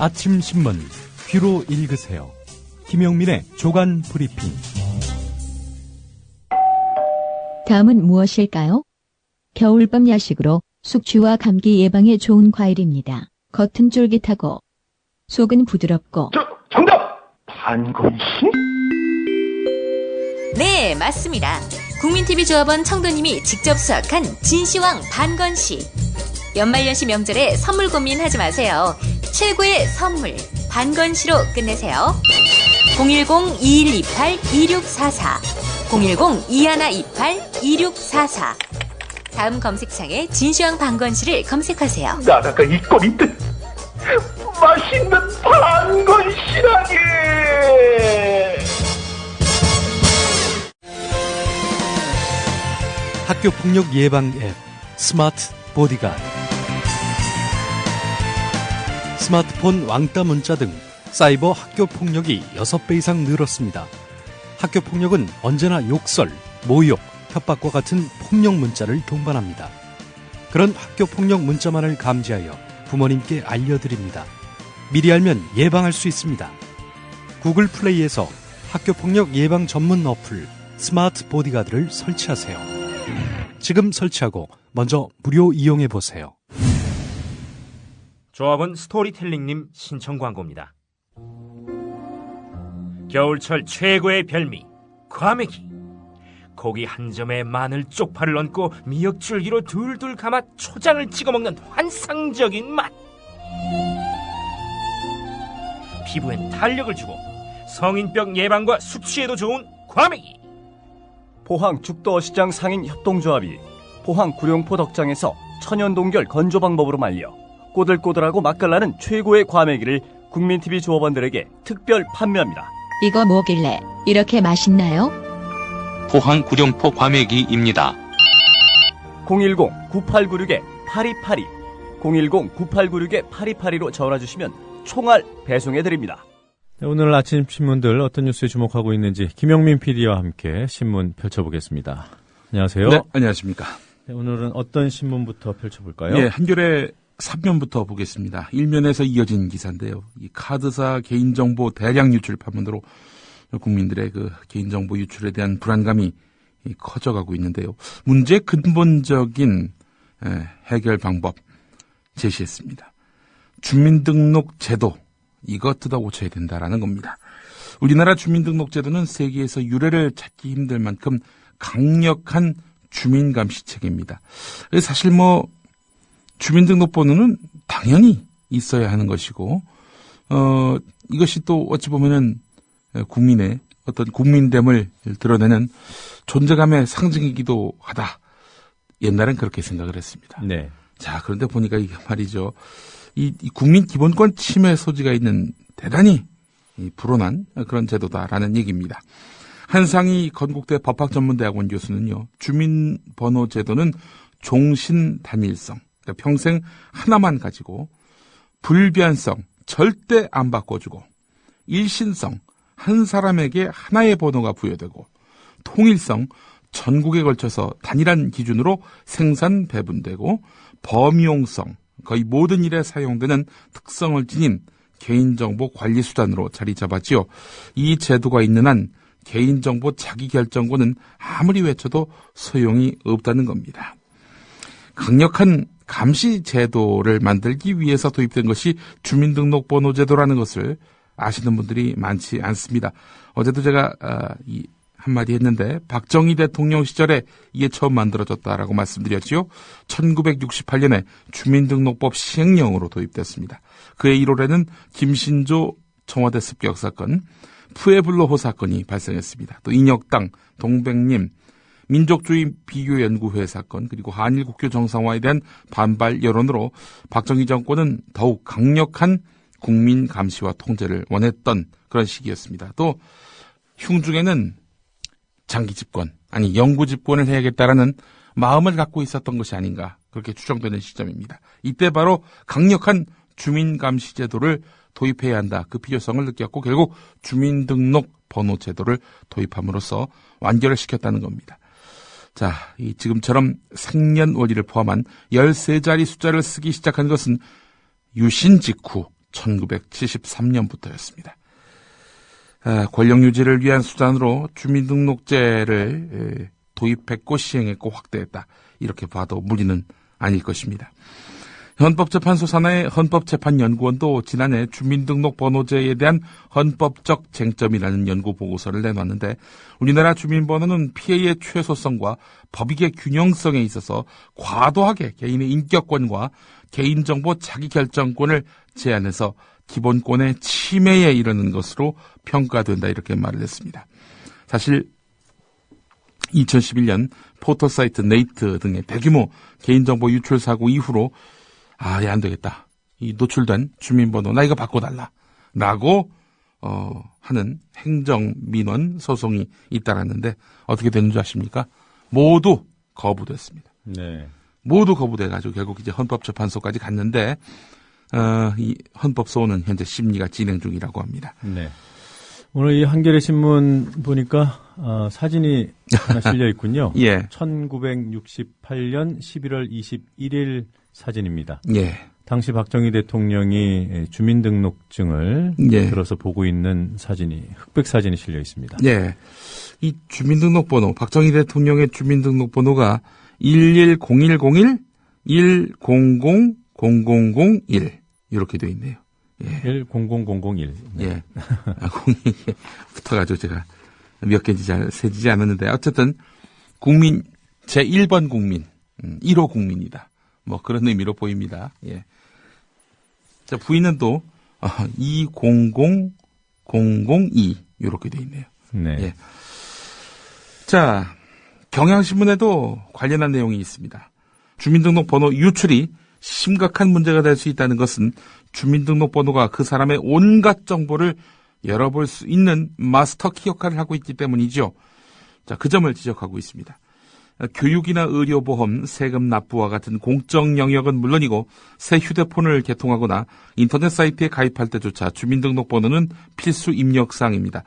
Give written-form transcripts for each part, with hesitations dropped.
아침 신문 귀로 읽으세요. 김영민의 조간 브리핑. 다음은 무엇일까요? 겨울밤 야식으로 숙취와 감기 예방에 좋은 과일입니다. 겉은 쫄깃하고 속은 부드럽고. 정답! 반건씨? 네, 맞습니다. 국민TV조합원 청도님이 직접 수확한 진시황 반건씨. 연말연시 명절에 선물 고민하지 마세요. 최고의 선물 반건씨로 끝내세요. 010-2128-2644 010-2128-2644 다음 검색창에 진시황 반건씨를 검색하세요. 나라가 이꼴인 듯 맛있는 반건씨라니. 학교폭력 예방 앱 스마트 보디가드. 스마트폰 왕따 문자 등 사이버 학교폭력이 6배 이상 늘었습니다. 학교폭력은 언제나 욕설, 모욕, 협박과 같은 폭력 문자를 동반합니다. 그런 학교폭력 문자만을 감지하여 부모님께 알려드립니다. 미리 알면 예방할 수 있습니다. 구글 플레이에서 학교폭력 예방 전문 어플 스마트 보디가드를 설치하세요. 지금 설치하고 먼저 무료 이용해보세요. 조합은 스토리텔링님 신청 광고입니다. 겨울철 최고의 별미 과메기. 고기 한 점에 마늘 쪽파를 얹고 미역줄기로 둘둘 감아 초장을 찍어 먹는 환상적인 맛. 피부엔 탄력을 주고 성인병 예방과 숙취에도 좋은 과메기. 포항 죽도어시장 상인 협동조합이 포항 구룡포 덕장에서 천연 동결 건조 방법으로 말려 꼬들꼬들하고 맛깔나는 최고의 과메기를 국민TV 조합원들에게 특별 판매합니다. 이거 뭐길래 이렇게 맛있나요? 포항 구룡포 과메기입니다. 010-9896-8282 010-9896-8282로 전화주시면 총알 배송해드립니다. 네, 오늘 아침 신문들 어떤 뉴스에 주목하고 있는지 김영민 PD와 함께 신문 펼쳐보겠습니다. 안녕하세요. 네, 안녕하십니까. 네, 오늘은 어떤 신문부터 펼쳐볼까요? 네, 한겨레 3면부터 보겠습니다. 1면에서 이어진 기사인데요. 이 카드사 개인정보 대량 유출 파문으로 국민들의 그 개인정보 유출에 대한 불안감이 커져가고 있는데요. 문제의 근본적인 해결 방법 제시했습니다. 주민등록 제도, 이거 뜯어 고쳐야 된다라는 겁니다. 우리나라 주민등록제도는 세계에서 유례를 찾기 힘들 만큼 강력한 주민감시 체계입니다. 사실 주민등록번호는 당연히 있어야 하는 것이고, 이것이 또 어찌 보면은 국민의 어떤 국민됨을 드러내는 존재감의 상징이기도 하다. 옛날엔 그렇게 생각을 했습니다. 네. 자, 그런데 보니까 이게 말이죠. 이 국민 기본권 침해 소지가 있는 대단히 불온한 그런 제도다라는 얘기입니다. 한상희 건국대 법학전문대학원 교수는요, 주민번호 제도는 종신단일성, 그러니까 평생 하나만 가지고, 불변성, 절대 안 바꿔주고, 일신성, 한 사람에게 하나의 번호가 부여되고, 통일성, 전국에 걸쳐서 단일한 기준으로 생산 배분되고, 범용성, 거의 모든 일에 사용되는 특성을 지닌 개인정보 관리 수단으로 자리 잡았지요. 이 제도가 있는 한 개인정보 자기결정권은 아무리 외쳐도 소용이 없다는 겁니다. 강력한 감시 제도를 만들기 위해서 도입된 것이 주민등록번호 제도라는 것을 아시는 분들이 많지 않습니다. 어제도 제가 한마디 했는데, 박정희 대통령 시절에 이게 처음 만들어졌다라고 말씀드렸지요. 1968년에 주민등록법 시행령으로 도입됐습니다. 그해 1월에는 김신조 청와대 습격 사건, 푸에블로호 사건이 발생했습니다. 또 인혁당, 동백님, 민족주의 비교연구회 사건, 그리고 한일 국교 정상화에 대한 반발 여론으로 박정희 정권은 더욱 강력한 국민 감시와 통제를 원했던 그런 시기였습니다. 또 흉중에는 장기 집권, 아니 영구 집권을 해야겠다라는 마음을 갖고 있었던 것이 아닌가, 그렇게 추정되는 시점입니다. 이때 바로 강력한 주민감시 제도를 도입해야 한다, 그 필요성을 느꼈고 결국 주민등록번호 제도를 도입함으로써 완결을 시켰다는 겁니다. 자, 지금처럼 생년월일을 포함한 13자리 숫자를 쓰기 시작한 것은 유신 직후 1973년부터였습니다. 권력 유지를 위한 수단으로 주민등록제를 도입했고 시행했고 확대했다. 이렇게 봐도 무리는 아닐 것입니다. 헌법재판소 산하의 헌법재판연구원도 지난해 주민등록번호제에 대한 헌법적 쟁점이라는 연구보고서를 내놨는데 우리나라 주민번호는 피해의 최소성과 법익의 균형성에 있어서 과도하게 개인의 인격권과 개인정보 자기결정권을 제한해서 기본권의 침해에 이르는 것으로 평가된다 이렇게 말을 했습니다. 사실 2011년 포털사이트 네이트 등의 대규모 개인정보 유출 사고 이후로 안 되겠다. 이 노출된 주민번호 나 이거 바꿔달라. 라고 하는 행정민원 소송이 잇따랐는데 어떻게 됐는지 아십니까? 모두 거부됐습니다. 네. 모두 거부돼가지고 결국 이제 헌법재판소까지 갔는데 이 헌법소원은 현재 심리가 진행 중이라고 합니다. 네. 오늘 이 한겨레 신문 보니까 사진이 하나 실려 있군요. 예. 1968년 11월 21일 사진입니다. 예. 당시 박정희 대통령이 주민등록증을 들어서 보고 있는 사진이 흑백 사진이 실려 있습니다. 예. 이 주민등록번호 박정희 대통령의 주민등록번호가 1101-1001 이렇게 되어 있네요. 예. 100001. 네. 예. 02 붙어가지고 제가 몇 개인지 잘 세지지 않았는데 어쨌든 국민 제1번 국민 1호 국민이다. 뭐 그런 의미로 보입니다. 예. 자, 부인은 또 200002 이렇게 돼 있네요. 네. 예. 자, 경향신문에도 관련한 내용이 있습니다. 주민등록번호 유출이 심각한 문제가 될 수 있다는 것은 주민등록번호가 그 사람의 온갖 정보를 열어볼 수 있는 마스터키 역할을 하고 있기 때문이죠. 자, 그 점을 지적하고 있습니다. 교육이나 의료보험, 세금 납부와 같은 공적 영역은 물론이고 새 휴대폰을 개통하거나 인터넷 사이트에 가입할 때조차 주민등록번호는 필수 입력사항입니다.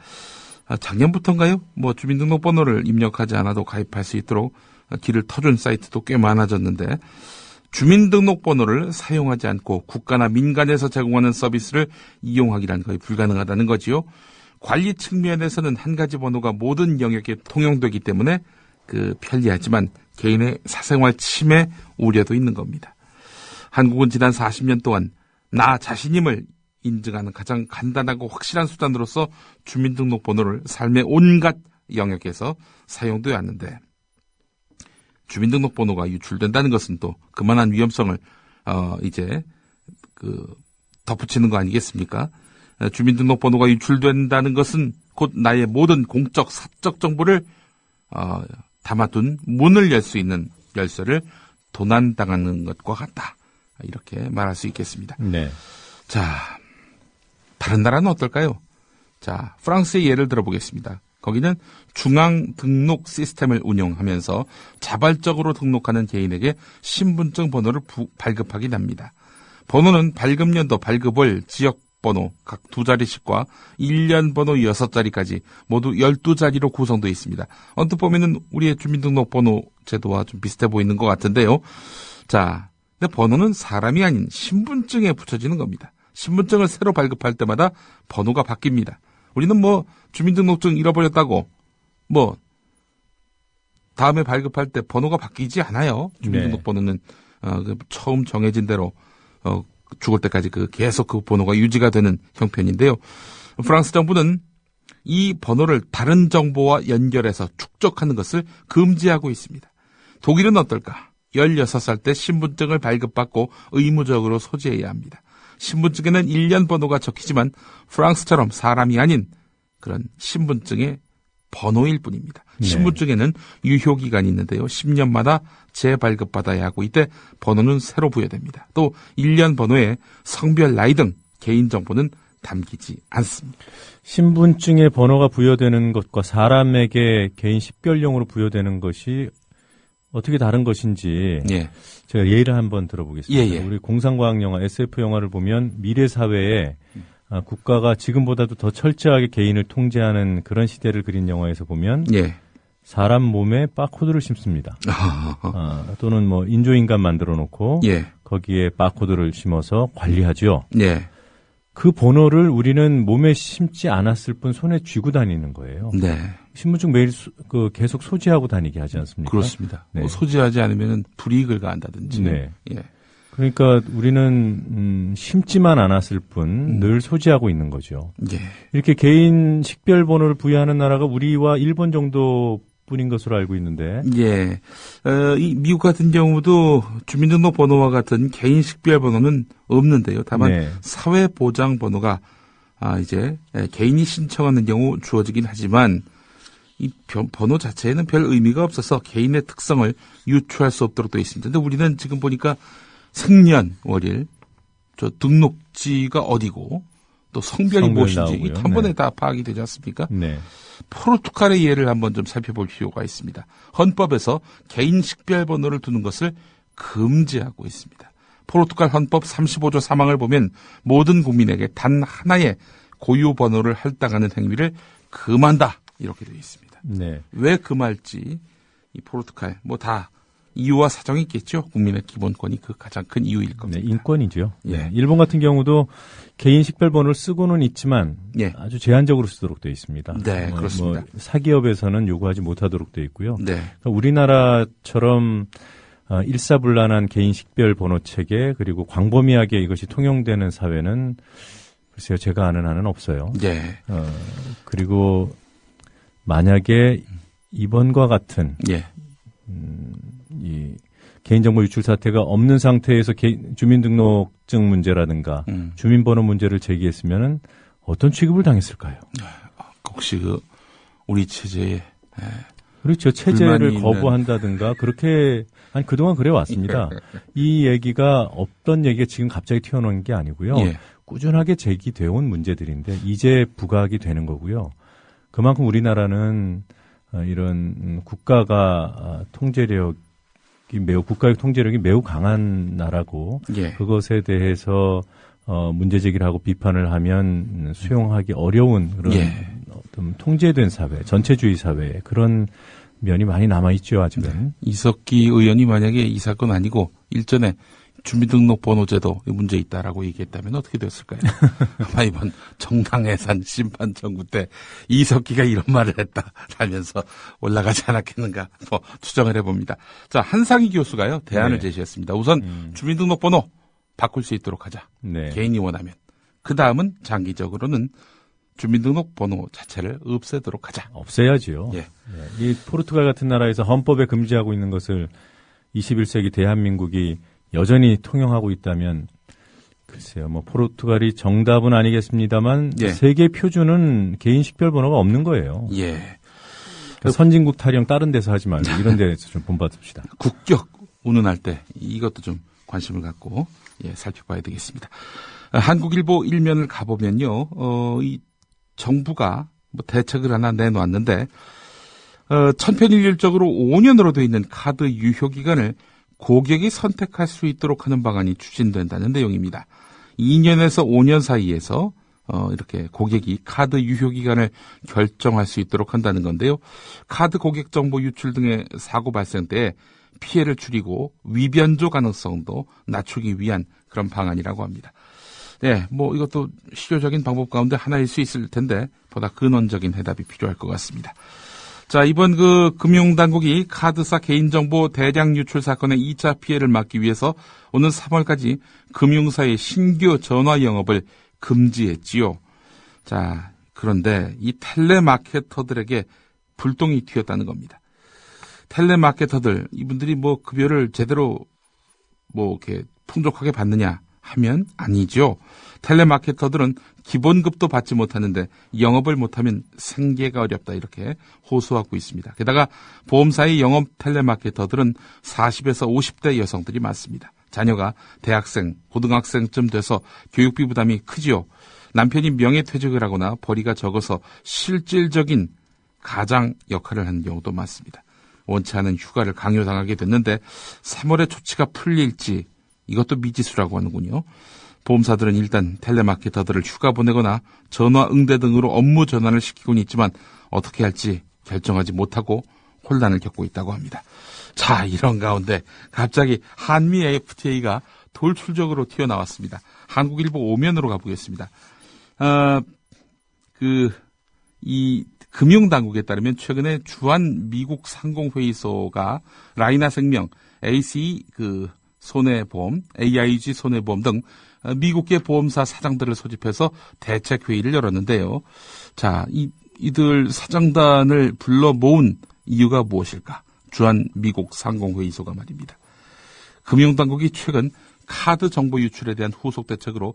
작년부터인가요? 주민등록번호를 입력하지 않아도 가입할 수 있도록 길을 터준 사이트도 꽤 많아졌는데 주민등록번호를 사용하지 않고 국가나 민간에서 제공하는 서비스를 이용하기란 거의 불가능하다는 거지요. 관리 측면에서는 한 가지 번호가 모든 영역에 통용되기 때문에 편리하지만 개인의 사생활 침해 우려도 있는 겁니다. 한국은 지난 40년 동안 나 자신임을 인증하는 가장 간단하고 확실한 수단으로서 주민등록번호를 삶의 온갖 영역에서 사용되어 왔는데 주민등록번호가 유출된다는 것은 또 그만한 위험성을 덧붙이는 거 아니겠습니까? 주민등록번호가 유출된다는 것은 곧 나의 모든 공적 사적 정보를 담아둔 문을 열 수 있는 열쇠를 도난당하는 것과 같다. 이렇게 말할 수 있겠습니다. 네. 자, 다른 나라는 어떨까요? 자, 프랑스의 예를 들어보겠습니다. 거기는 중앙 등록 시스템을 운영하면서 자발적으로 등록하는 개인에게 신분증 번호를 발급하긴 합니다. 번호는 발급연도, 발급월, 지역번호 각 2자리씩과 1년 번호 6자리까지 모두 12자리로 구성되어 있습니다. 언뜻 보면은 우리의 주민등록번호 제도와 좀 비슷해 보이는 것 같은데요. 자, 근데 번호는 사람이 아닌 신분증에 붙여지는 겁니다. 신분증을 새로 발급할 때마다 번호가 바뀝니다. 우리는 주민등록증 잃어버렸다고 다음에 발급할 때 번호가 바뀌지 않아요. 주민등록번호는 처음 정해진 대로 죽을 때까지 계속 그 번호가 유지가 되는 형편인데요. 프랑스 정부는 이 번호를 다른 정보와 연결해서 축적하는 것을 금지하고 있습니다. 독일은 어떨까? 16살 때 신분증을 발급받고 의무적으로 소지해야 합니다. 신분증에는 1년 번호가 적히지만 프랑스처럼 사람이 아닌 그런 신분증의 번호일 뿐입니다. 네. 신분증에는 유효기간이 있는데요. 10년마다 재발급받아야 하고 이때 번호는 새로 부여됩니다. 또 1년 번호에 성별, 나이 등 개인정보는 담기지 않습니다. 신분증에 번호가 부여되는 것과 사람에게 개인 식별용으로 부여되는 것이 어떻게 다른 것인지 제가 예를 한번 들어보겠습니다. 우리 공상과학 영화, SF 영화를 보면 미래 사회에 국가가 지금보다도 더 철저하게 개인을 통제하는 그런 시대를 그린 영화에서 보면 사람 몸에 바코드를 심습니다. 또는 인조인간 만들어 놓고 거기에 바코드를 심어서 관리하죠. 그 번호를 우리는 몸에 심지 않았을 뿐 손에 쥐고 다니는 거예요. 네. 신분증 매일 계속 소지하고 다니게 하지 않습니까? 그렇습니다. 네. 뭐 소지하지 않으면 불이익을 가한다든지. 네. 예. 그러니까 우리는 심지만 않았을 뿐 늘 소지하고 있는 거죠. 예. 이렇게 개인 식별 번호를 부여하는 나라가 우리와 일본 정도 뿐인 것으로 알고 있는데. 예. 이 미국 같은 경우도 주민등록번호와 같은 개인 식별번호는 없는데요. 다만 네. 사회보장번호가 이제 개인이 신청하는 경우 주어지긴 하지만 이 번호 자체에는 별 의미가 없어서 개인의 특성을 유추할 수 없도록 되어 있습니다. 근데 우리는 지금 보니까 생년월일, 저 등록지가 어디고 또 성별이 무엇인지 한 번에 다 파악이 되지 않습니까? 네. 포르투갈의 예를 한번 좀 살펴볼 필요가 있습니다. 헌법에서 개인 식별번호를 두는 것을 금지하고 있습니다. 포르투갈 헌법 35조 3항을 보면 모든 국민에게 단 하나의 고유 번호를 할당하는 행위를 금한다 이렇게 되어 있습니다. 네. 왜 금할지 이 포르투갈 뭐 다 이유와 사정이 있겠죠. 국민의 기본권이 그 가장 큰 이유일 겁니다. 네, 인권이죠. 예. 네, 일본 같은 경우도 개인 식별번호를 쓰고는 있지만 예. 아주 제한적으로 쓰도록 되어 있습니다. 네, 그렇습니다. 사기업에서는 요구하지 못하도록 되어 있고요. 네. 그러니까 우리나라처럼 일사불란한 개인 식별번호 체계 그리고 광범위하게 이것이 통용되는 사회는 글쎄요 제가 아는 한은 없어요. 네. 그리고 만약에 이번과 같은 예. 이 개인정보 유출 사태가 없는 상태에서 주민등록증 문제라든가 주민번호 문제를 제기했으면은 어떤 취급을 당했을까요? 혹시 우리 체제에 그렇죠. 체제를 거부한다든가 그렇게 그동안 그래 왔습니다. 이 얘기가 없던 얘기가 지금 갑자기 튀어나온 게 아니고요. 예. 꾸준하게 제기되어 온 문제들인데 이제 부각이 되는 거고요. 그만큼 우리나라는 이런 국가가 국가의 통제력이 매우 강한 나라고 예. 그것에 대해서 문제 제기를 하고 비판을 하면 수용하기 어려운 그런 예. 어떤 통제된 사회, 전체주의 사회 그런 면이 많이 남아 있죠 아직은. 네. 이석기 의원이 만약에 이 사건 아니고 일전에 주민등록번호제도 문제 있다라고 얘기했다면 어떻게 됐을까요? 아마 이번 정당 해산 심판 정부 때 이석기가 이런 말을 했다라면서 올라가지 않았겠는가 뭐 추정을 해봅니다. 자, 한상희 교수가요 대안을 제시했습니다. 우선 주민등록번호 바꿀 수 있도록 하자. 네. 개인이 원하면. 그 다음은 장기적으로는 주민등록번호 자체를 없애도록 하자. 없애야지요. 예. 이 포르투갈 같은 나라에서 헌법에 금지하고 있는 것을 21세기 대한민국이 여전히 통용하고 있다면 글쎄요. 뭐 포르투갈이 정답은 아니겠습니다만 예. 세계 표준은 개인 식별번호가 없는 거예요. 예. 그러니까 선진국 타령 다른 데서 하지 말고 이런 데서 좀 본받읍시다. 국격 운운할 때 이것도 좀 관심을 갖고 살펴봐야 되겠습니다. 한국일보 일면을 가보면요. 이 정부가 뭐 대책을 하나 내놓았는데 천편일률적으로 5년으로 되어 있는 카드 유효 기간을 고객이 선택할 수 있도록 하는 방안이 추진된다는 내용입니다. 2년에서 5년 사이에서 이렇게 고객이 카드 유효 기간을 결정할 수 있도록 한다는 건데요. 카드 고객 정보 유출 등의 사고 발생 때 피해를 줄이고 위변조 가능성도 낮추기 위한 그런 방안이라고 합니다. 네, 뭐 이것도 실효적인 방법 가운데 하나일 수 있을 텐데 보다 근원적인 해답이 필요할 것 같습니다. 자, 이번 금융당국이 카드사 개인정보 대량 유출 사건의 2차 피해를 막기 위해서 오는 3월까지 금융사의 신규 전화 영업을 금지했지요. 자, 그런데 이 텔레마케터들에게 불똥이 튀었다는 겁니다. 텔레마케터들, 이분들이 뭐 급여를 제대로 뭐 이렇게 풍족하게 받느냐 하면 아니죠. 텔레마케터들은 기본급도 받지 못하는데 영업을 못하면 생계가 어렵다 이렇게 호소하고 있습니다. 게다가 보험사의 영업 텔레마케터들은 40에서 50대 여성들이 많습니다. 자녀가 대학생, 고등학생쯤 돼서 교육비 부담이 크지요. 남편이 명예퇴직을 하거나 벌이가 적어서 실질적인 가장 역할을 하는 경우도 많습니다. 원치 않은 휴가를 강요당하게 됐는데 3월에 조치가 풀릴지 이것도 미지수라고 하는군요. 보험사들은 일단 텔레마케터들을 휴가 보내거나 전화 응대 등으로 업무 전환을 시키고는 있지만 어떻게 할지 결정하지 못하고 혼란을 겪고 있다고 합니다. 자, 이런 가운데 갑자기 한미 FTA가 돌출적으로 튀어나왔습니다. 한국일보 오면으로 가보겠습니다. 이 금융당국에 따르면 최근에 주한 미국 상공회의소가 라이나생명, AC 손해보험, AIG 손해보험 등 미국계 보험사 사장들을 소집해서 대책회의를 열었는데요. 자, 이들 사장단을 불러 모은 이유가 무엇일까? 주한 미국 상공회의소가 말입니다. 금융당국이 최근 카드 정보 유출에 대한 후속 대책으로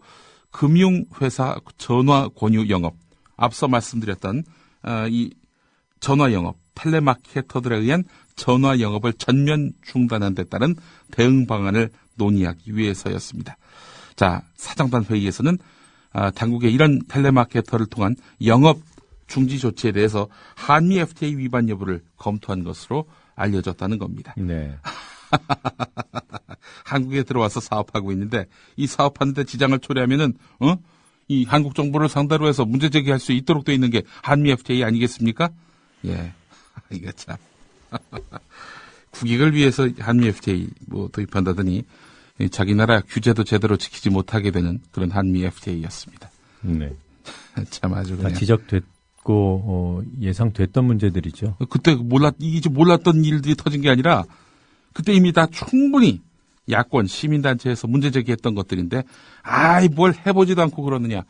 금융회사 전화 권유 영업, 앞서 말씀드렸던 이 전화 영업, 텔레마케터들에 의한 전화 영업을 전면 중단한 데 따른 대응 방안을 논의하기 위해서였습니다. 자, 사장단 회의에서는 당국의 이런 텔레마케터를 통한 영업 중지 조치에 대해서 한미 FTA 위반 여부를 검토한 것으로 알려졌다는 겁니다. 네. 한국에 들어와서 사업하고 있는데 이 사업하는데 지장을 초래하면은 이 한국 정부를 상대로 해서 문제 제기할 수 있도록 돼 있는 게 한미 FTA 아니겠습니까? 예, 이거 참 국익을 위해서 한미 FTA 도입한다더니 자기 나라 규제도 제대로 지키지 못하게 되는 그런 한미 FTA였습니다. 네. 참 아주 그냥 지적됐고 예상됐던 문제들이죠. 그때 몰랐던 일들이 터진 게 아니라 그때 이미 다 충분히 야권 시민단체에서 문제 제기했던 것들인데 뭘 해보지도 않고 그러느냐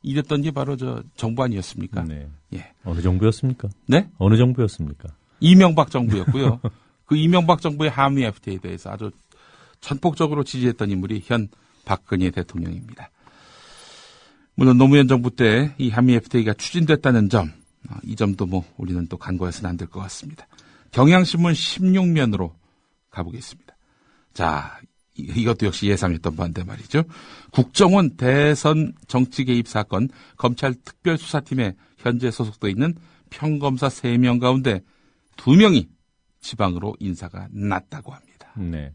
이랬던 게 바로 정부 아니었습니까? 네. 예. 어느 정부였습니까? 네? 어느 정부였습니까? 이명박 정부였고요. 그 이명박 정부의 한미 FTA에 대해서 아주 전폭적으로 지지했던 인물이 현 박근혜 대통령입니다. 물론 노무현 정부 때 이 한미 FTA가 추진됐다는 점, 이 점도 우리는 또 간과해서는 안 될 것 같습니다. 경향신문 16면으로 가보겠습니다. 자, 이것도 역시 예상했던 바인데 말이죠. 국정원 대선 정치 개입 사건 검찰 특별수사팀에 현재 소속돼 있는 평검사 3명 가운데 2명이 지방으로 인사가 났다고 합니다. 네.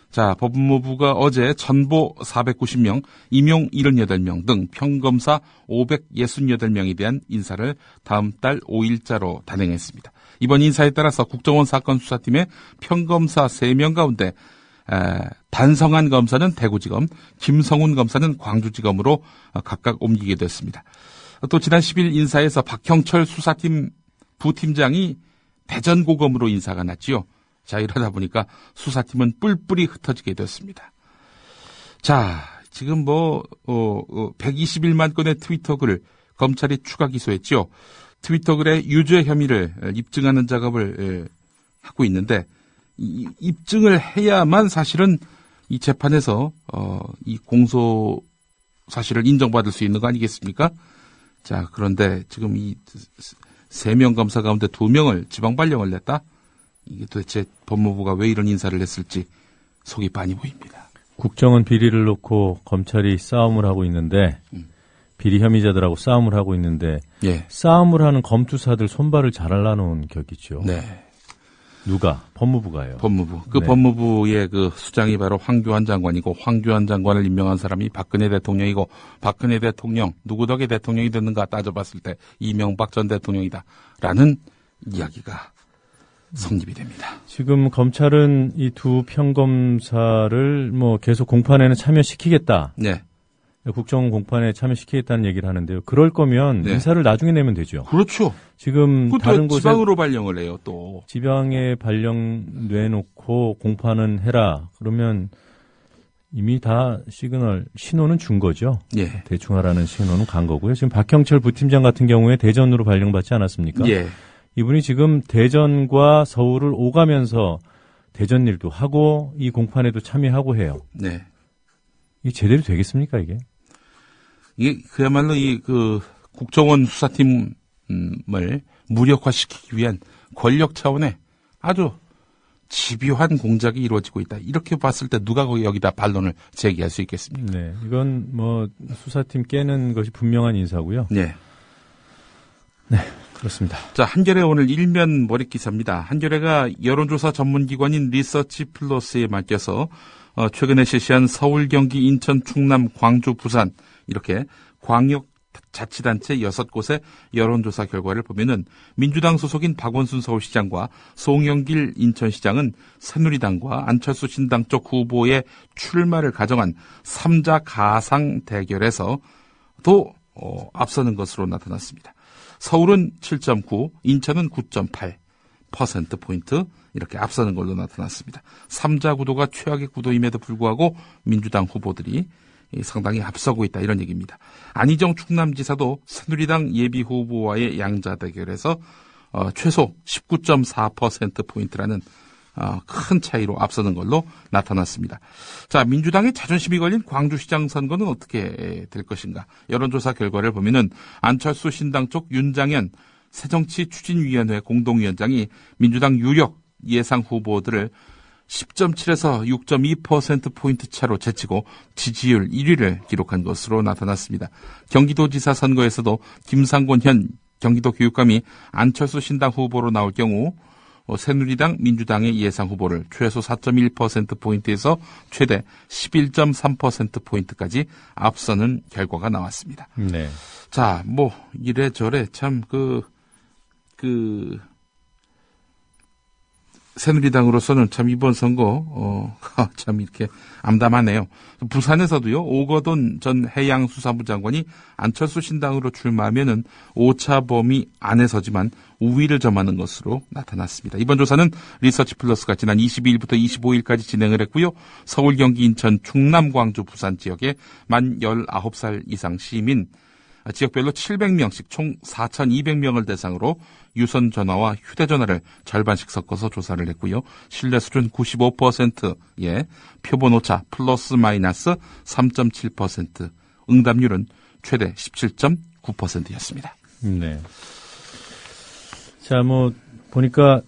자, 법무부가 어제 전보 490명, 임용 78명 등 평검사 568명에 대한 인사를 다음 달 5일자로 단행했습니다. 이번 인사에 따라서 국정원 사건 수사팀의 평검사 3명 가운데 단성한 검사는 대구지검, 김성훈 검사는 광주지검으로 각각 옮기게 됐습니다. 또 지난 10일 인사에서 박형철 수사팀 부팀장이 대전고검으로 인사가 났지요. 자, 이러다 보니까 수사팀은 뿔뿔이 흩어지게 됐습니다. 자, 지금 121만 건의 트위터 글을 검찰이 추가 기소했지요. 트위터 글의 유죄 혐의를 입증하는 작업을 하고 있는데 입증을 해야만 사실은 이 재판에서 이 공소 사실을 인정받을 수 있는 거 아니겠습니까? 자, 그런데 지금 이 3명 검사 가운데 2명을 지방 발령을 냈다? 이게 도대체 법무부가 왜 이런 인사를 했을지 속이 빤히 보입니다. 국정원 비리를 놓고 검찰이 싸움을 하고 있는데 비리 혐의자들하고 싸움을 하고 있는데 예. 싸움을 하는 검투사들 손발을 잘 알아놓은 격이죠. 네. 누가? 법무부가요. 법무부. 네. 법무부의 그 수장이 바로 황교안 장관이고 황교안 장관을 임명한 사람이 박근혜 대통령이고 박근혜 대통령 누구 덕에 대통령이 됐는가 따져봤을 때 이명박 전 대통령이다라는 이야기가 성립이 됩니다. 지금 검찰은 이 2 평검사를 계속 공판에는 참여시키겠다. 네. 국정원 공판에 참여시키겠다는 얘기를 하는데요. 그럴 거면 네. 인사를 나중에 내면 되죠. 그렇죠. 지금 다른 곳에 지방으로 발령을 해요. 또 지방에 발령 내놓고 공판은 해라. 그러면 이미 다 신호는 준 거죠. 예. 대충 하라는 신호는 간 거고요. 지금 박형철 부팀장 같은 경우에 대전으로 발령받지 않았습니까? 예. 이분이 지금 대전과 서울을 오가면서 대전 일도 하고 이 공판에도 참여하고 해요. 네. 이게 제대로 되겠습니까, 이게? 이게 그야말로 국정원 수사팀을 무력화시키기 위한 권력 차원의 아주 집요한 공작이 이루어지고 있다. 이렇게 봤을 때 누가 여기다 반론을 제기할 수 있겠습니까? 네. 이건 수사팀 깨는 것이 분명한 인사고요. 네. 네. 그렇습니다. 자, 한겨레 오늘 일면 머릿 기사입니다. 한겨레가 여론조사 전문기관인 리서치 플러스에 맡겨서 최근에 실시한 서울, 경기, 인천, 충남, 광주, 부산 이렇게 광역 자치단체 6곳의 여론조사 결과를 보면은 민주당 소속인 박원순 서울시장과 송영길 인천시장은 새누리당과 안철수 신당 쪽 후보의 출마를 가정한 3자 가상 대결에서 또 앞서는 것으로 나타났습니다. 서울은 7.9, 인천은 9.8%포인트 이렇게 앞서는 걸로 나타났습니다. 3자 구도가 최악의 구도임에도 불구하고 민주당 후보들이 상당히 앞서고 있다 이런 얘기입니다. 안희정 충남지사도 새누리당 예비 후보와의 양자 대결에서 최소 19.4%포인트라는 큰 차이로 앞서는 걸로 나타났습니다. 자, 민주당의 자존심이 걸린 광주시장 선거는 어떻게 될 것인가? 여론조사 결과를 보면은 안철수 신당 쪽 윤장현 새정치추진위원회 공동위원장이 민주당 유력 예상 후보들을 10.7에서 6.2%포인트 차로 제치고 지지율 1위를 기록한 것으로 나타났습니다. 경기도지사 선거에서도 김상곤 현 경기도 교육감이 안철수 신당 후보로 나올 경우 새누리당, 민주당의 예상 후보를 최소 4.1%포인트에서 최대 11.3%포인트까지 앞서는 결과가 나왔습니다. 네. 자, 뭐 이래저래 참 새누리당으로서는 참 이번 선거 참 이렇게 암담하네요. 부산에서도요. 오거돈 전 해양수산부 장관이 안철수 신당으로 출마하면은 오차 범위 안에 서지만 우위를 점하는 것으로 나타났습니다. 이번 조사는 리서치 플러스가 지난 22일부터 25일까지 진행을 했고요. 서울, 경기, 인천, 충남, 광주, 부산 지역에 만 19살 이상 시민 지역별로 700명씩 총 4,200명을 대상으로 유선 전화와 휴대전화를 절반씩 섞어서 조사를 했고요. 신뢰 수준 95%에 표본 오차 플러스 마이너스 3.7%, 응답률은 최대 17.9%였습니다. 네. 자, 뭐 보니까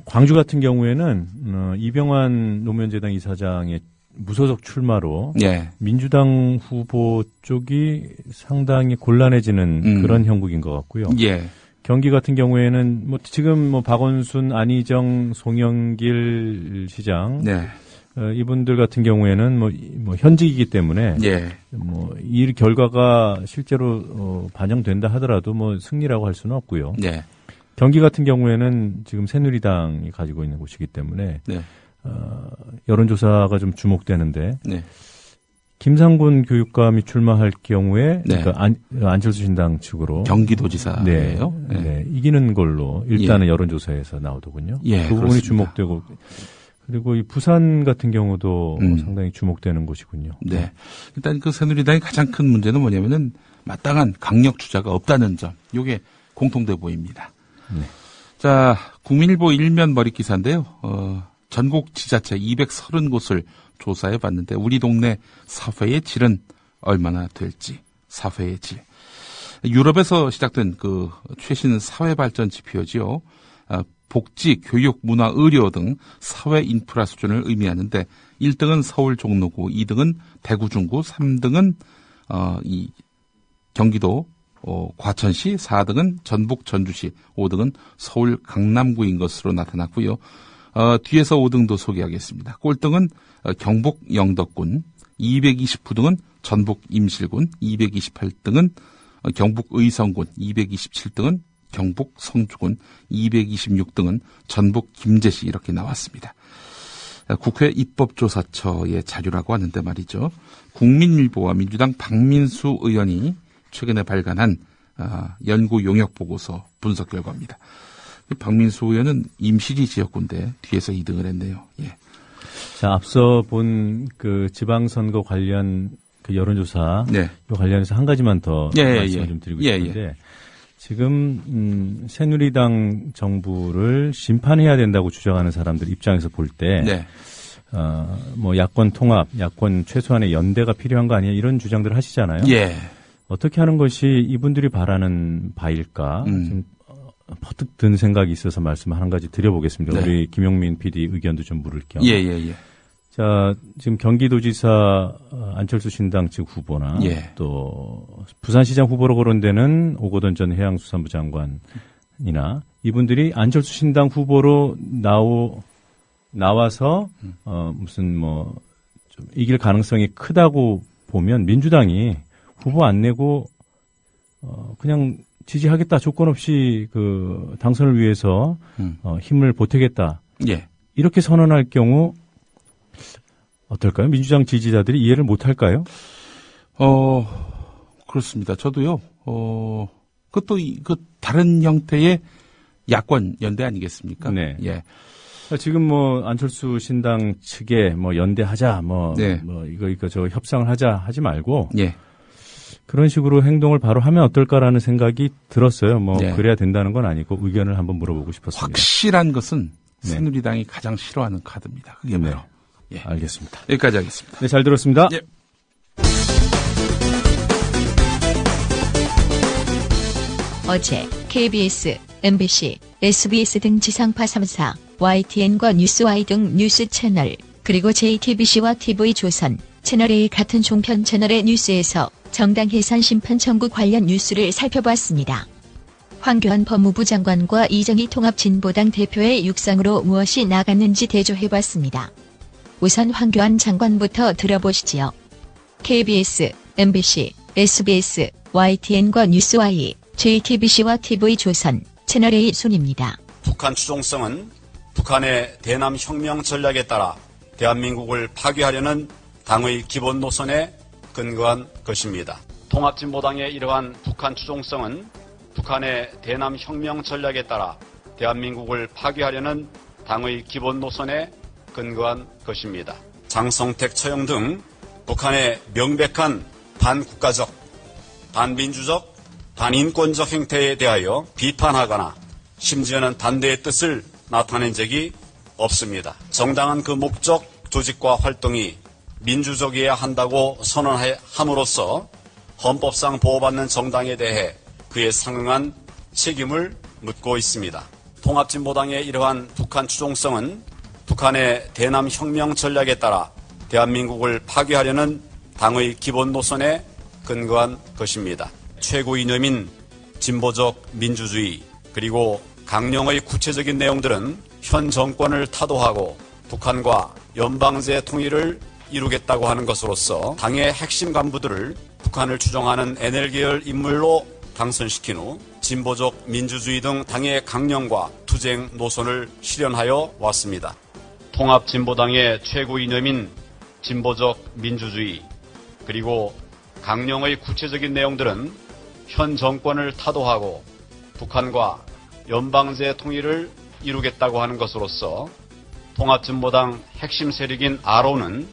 광주 같은 경우에는 이병환 노무현재단 이사장의 무소속 출마로 예. 민주당 후보 쪽이 상당히 곤란해지는 그런 형국인 것 같고요. 예. 경기 같은 경우에는 뭐 지금 뭐 박원순, 안희정, 송영길 시장 네. 이분들 같은 경우에는 뭐 현직이기 때문에 예. 뭐 이 결과가 실제로 반영된다 하더라도 뭐 승리라고 할 수는 없고요. 네. 경기 같은 경우에는 지금 새누리당이 가지고 있는 곳이기 때문에 네. 여론조사가 좀 주목되는데 네. 김상곤 교육감이 출마할 경우에 네. 그러니까 안철수 신당 측으로 경기도지사예요. 네. 네. 이기는 걸로 일단은 여론조사에서 나오더군요. 예, 그 부분이 그렇습니다. 주목되고 그리고 이 부산 같은 경우도 상당히 주목되는 곳이군요. 네. 일단 그 새누리당의 가장 큰 문제는 뭐냐면은 마땅한 강력 주자가 없다는 점. 이게 공통돼 보입니다. 네. 자, 국민일보 일면 머릿 기사인데요. 전국 지자체 230곳을 조사해 봤는데 우리 동네 사회의 질은 얼마나 될지, 사회의 질. 유럽에서 시작된 그 최신 사회 발전 지표지요. 복지, 교육, 문화, 의료 등 사회 인프라 수준을 의미하는데 1등은 서울 종로구, 2등은 대구 중구, 3등은 이 경기도 과천시, 4등은 전북 전주시, 5등은 서울 강남구인 것으로 나타났고요. 뒤에서 5등도 소개하겠습니다. 꼴등은 경북 영덕군, 229등은 전북 임실군, 228등은 경북 의성군, 227등은 경북 성주군, 226등은 전북 김제시 이렇게 나왔습니다. 국회 입법조사처의 자료라고 하는데 말이죠. 국민일보와 민주당 박민수 의원이 최근에 발간한 연구 용역 보고서 분석 결과입니다. 박민수 의원은 임실이 지역구인데 뒤에서 2등을 했네요. 예. 자, 앞서 본 그 지방선거 관련 그 여론조사 네. 관련해서 한 가지만 더 말씀을 예. 좀 드리고 싶은데 지금 새누리당 정부를 심판해야 된다고 주장하는 사람들 입장에서 볼 때 네. 뭐 야권 통합, 야권 최소한의 연대가 필요한 거 아니냐 이런 주장들을 하시잖아요. 예. 어떻게 하는 것이 이분들이 바라는 바일까? 좀 퍼뜩 든 생각이 있어서 말씀 한 가지 드려보겠습니다. 네. 우리 김용민 PD 의견도 좀 물을 겸. 예. 자, 지금 경기도지사 안철수 신당 측 후보나 예. 또 부산시장 후보로 거론되는 오거돈 전 해양수산부 장관이나 이분들이 안철수 신당 후보로 나와서 무슨 뭐 좀 이길 가능성이 크다고 보면 민주당이 후보 안 내고 그냥 지지하겠다 조건 없이 그 당선을 위해서 힘을 보태겠다. 예. 이렇게 선언할 경우 어떨까요? 민주당 지지자들이 이해를 못할까요? 그렇습니다. 저도요. 그것도 그 다른 형태의 야권 연대 아니겠습니까? 네. 예. 지금 뭐 안철수 신당 측에 뭐 연대하자 네. 이거 저 협상을 하자 하지 말고 예. 그런 식으로 행동을 바로 하면 어떨까라는 생각이 들었어요. 뭐 예. 그래야 된다는 건 아니고 의견을 한번 물어보고 싶었습니다. 확실한 것은 네. 새누리당이 가장 싫어하는 카드입니다. 그게 네. 뭐요? 예. 알겠습니다. 여기까지 하겠습니다. 네, 잘 들었습니다. 예. 어제 KBS, MBC, SBS 등 지상파 3사, YTN과 뉴스Y 등 뉴스 채널, 그리고 JTBC와 TV조선, 채널A 같은 종편 채널의 뉴스에서 정당 해산 심판 청구 관련 뉴스를 살펴봤습니다. 황교안 법무부 장관과 이정희 통합진보당 대표의 육상으로 무엇이 나갔는지 대조해봤습니다. 우선 황교안 장관부터 들어보시지요. KBS, MBC, SBS, YTN과 뉴스Y, JTBC와 TV조선, 채널A 순입니다. 북한 추종성은 북한의 대남 혁명 전략에 따라 대한민국을 파괴하려는 당의 기본 노선에 근거한 것입니다. 통합진보당의 이러한 북한 추종성은 북한의 대남 혁명 전략에 따라 대한민국을 파괴하려는 당의 기본 노선에 근거한 것입니다. 장성택, 처형 등 북한의 명백한 반국가적, 반민주적, 반인권적 행태에 대하여 비판하거나 심지어는 반대의 뜻을 나타낸 적이 없습니다. 정당한 그 목적, 조직과 활동이 민주적이어야 한다고 선언함으로써 헌법상 보호받는 정당에 대해 그에 상응한 책임을 묻고 있습니다. 통합진보당의 이러한 북한 추종성은 북한의 대남 혁명 전략에 따라 대한민국을 파괴하려는 당의 기본 노선에 근거한 것입니다. 최고 이념인 진보적 민주주의 그리고 강령의 구체적인 내용들은 현 정권을 타도하고 북한과 연방제 통일을 이루겠다고 하는 것으로서 당의 핵심 간부들을 북한을 추종하는 NL계열 인물로 당선시킨 후 진보적 민주주의 등 당의 강령과 투쟁 노선을 실현하여 왔습니다. 통합진보당의 최고 이념인 진보적 민주주의 그리고 강령의 구체적인 내용들은 현 정권을 타도하고 북한과 연방제 통일을 이루겠다고 하는 것으로서 통합진보당 핵심 세력인 RO는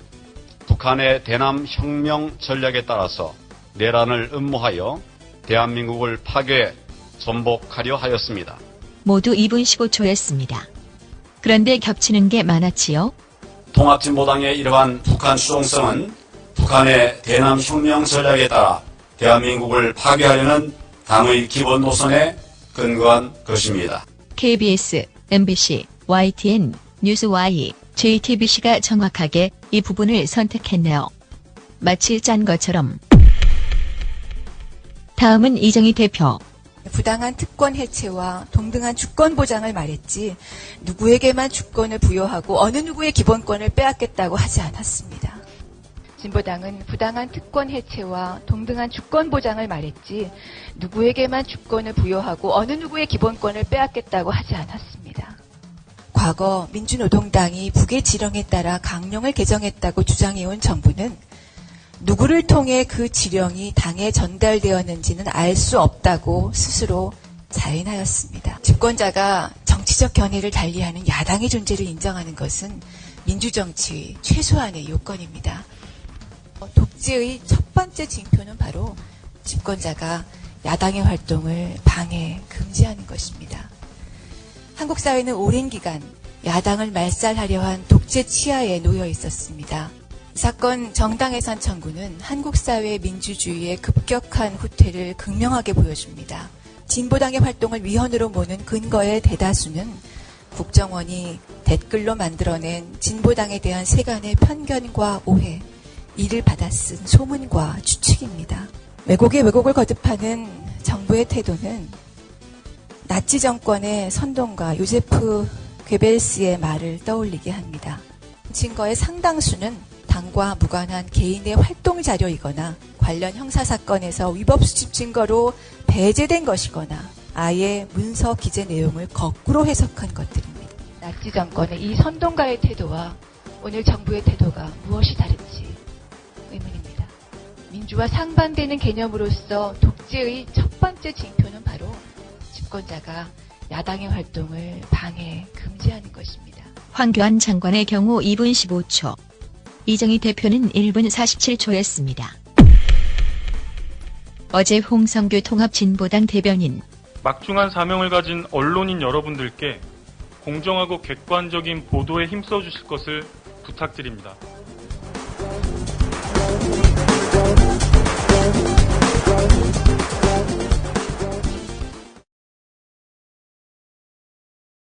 북한의 대남 혁명 전략에 따라서 내란을 음모하여 대한민국을 파괴, 전복하려 하였습니다. 모두 2분 15초였습니다. 그런데 겹치는 게 많았지요? 통합진보당의 이러한 북한 추종성은 북한의 대남 혁명 전략에 따라 대한민국을 파괴하려는 당의 기본 노선에 근거한 것입니다. KBS, MBC, YTN, 뉴스Y, JTBC가 정확하게 이 부분을 선택했네요. 마치 짠 것처럼. 다음은 이정희 대표. 부당한 특권 해체와 동등한 주권 보장을 말했지 누구에게만 주권을 부여하고 어느 누구의 기본권을 빼앗겠다고 하지 않았습니다. 진보당은 부당한 특권 해체와 동등한 주권 보장을 말했지 누구에게만 주권을 부여하고 어느 누구의 기본권을 빼앗겠다고 하지 않았습니다. 과거 민주노동당이 북의 지령에 따라 강령을 개정했다고 주장해온 정부는 누구를 통해 그 지령이 당에 전달되었는지는 알 수 없다고 스스로 자인하였습니다. 집권자가 정치적 견해를 달리하는 야당의 존재를 인정하는 것은 민주정치의 최소한의 요건입니다. 독재의 첫 번째 징표는 바로 집권자가 야당의 활동을 방해, 금지하는 것입니다. 한국 사회는 오랜 기간 야당을 말살하려 한 독재 치하에 놓여 있었습니다. 이 사건 정당해산 청구는 한국 사회의 민주주의의 급격한 후퇴를 극명하게 보여줍니다. 진보당의 활동을 위헌으로 모는 근거의 대다수는 국정원이 댓글로 만들어낸 진보당에 대한 세간의 편견과 오해, 이를 받아 쓴 소문과 추측입니다. 왜곡에 왜곡을 거듭하는 정부의 태도는 나치 정권의 선동가 요제프 괴벨스의 말을 떠올리게 합니다. 증거의 상당수는 당과 무관한 개인의 활동 자료이거나 관련 형사사건에서 위법 수집 증거로 배제된 것이거나 아예 문서 기재 내용을 거꾸로 해석한 것들입니다. 나치 정권의 이 선동가의 태도와 오늘 정부의 태도가 무엇이 다른지 의문입니다. 민주와 상반되는 개념으로서 독재의 첫 번째 징표는 바로 집권자가 야당의 활동을 방해, 금지하는 것입니다. 황교안 장관의 경우 2분 15초, 이정희 대표는 1분 47초였습니다. 어제 홍성규 통합진보당 대변인 막중한 사명을 가진 언론인 여러분들께 공정하고 객관적인 보도에 힘써 주실 것을 부탁드립니다.